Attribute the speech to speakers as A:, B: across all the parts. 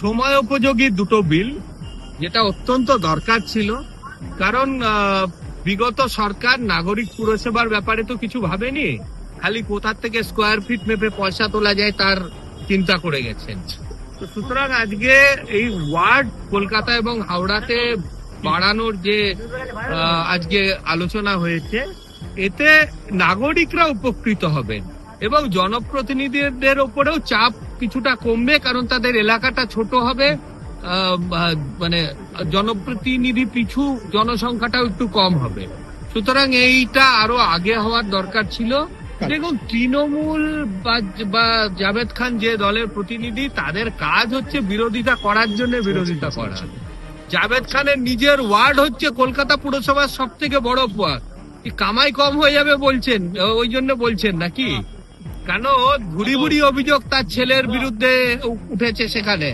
A: সময়োপযোগী দুটো বিল, যেটা অত্যন্ত দরকার ছিল। কারণ বিগত সরকার নাগরিক পুরসেবার ব্যাপারে তো কিছু ভাবেনি, খালি কোথা থেকে স্কোয়ার ফিট মেপে পয়সা তোলা যায় তার চিন্তা করে গেছেন। তো সুতরাং আজকে এই ওয়ার্ড কলকাতা এবং হাওড়াতে বাড়ানোর যে আজকে আলোচনা হয়েছে, এতে নাগরিকরা উপকৃত হবেন এবং জনপ্রতিনিধিদের উপরেও চাপ কিছুটা কমবে, কারণ তাদের এলাকাটা ছোট হবে, মানে জনপ্রতিনিধি পিছু জনসংখ্যাটাও একটু কম হবে। সুতরাং এইটা আরো আগে হওয়ার দরকার ছিল। দেখুন, তৃণমূল বা জাভেদ খান যে দলের প্রতিনিধি, তাদের কাজ হচ্ছে বিরোধিতা করার জন্য বিরোধিতা করা। জাভেদ খানের নিজের ওয়ার্ড হচ্ছে কলকাতা পুরসভার সব থেকে বড় ওয়ার্ড। কামাই কম হয়ে যাবে বলছেন, ওই জন্য বলছেন নাকি? কেন ভুরি ভুরি অভিযোগ তার ছেলের বিরুদ্ধে উঠেছে, সেখানে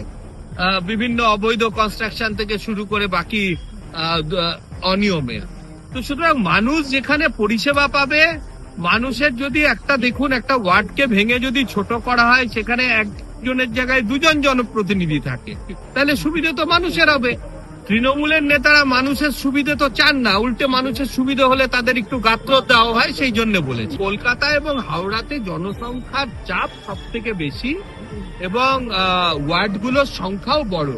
A: বিভিন্ন অবৈধ কনস্ট্রাকশন থেকে শুরু করে বাকি অনিয়মের। তো সুতরাং মানুষ যেখানে পরিষেবা পাবে, মানুষের যদি দেখুন একটা ওয়ার্ডকে ভেঙে যদি ছোট করা হয়, সেখানে একজনের জায়গায় দুজন জনপ্রতিনিধি থাকে, তাহলে সুবিধা তো মানুষের হবে। তৃণমূলের নেতারা মানুষের সুবিধে তো চান না, উল্টে মানুষের সুবিধা হলে তাদের একটু গাত্র দেওয়া হয়, সেই জন্য বলেছি। কলকাতা এবং হাওড়াতে জনসংখ্যার চাপ সব থেকে বেশি এবং ওয়ার্ডগুলোর সংখ্যাও বড়।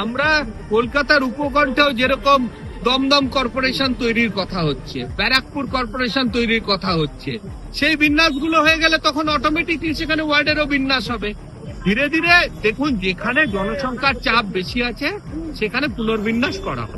A: আমরা কলকাতার উপকণ্ঠেও যেরকম দমদম কর্পোরেশন তৈরির কথা হচ্ছে, ব্যারাকপুর কর্পোরেশন তৈরির কথা হচ্ছে, সেই বিন্যাসগুলো হয়ে গেলে তখন অটোমেটিকলি সেখানে ওয়ার্ডেরও বিন্যাস হবে। ধীরে ধীরে দেখুন, যেখানে জনসংখ্যার চাপ বেশি আছে সেখানে পুনর্বিন্যাস করা হবে।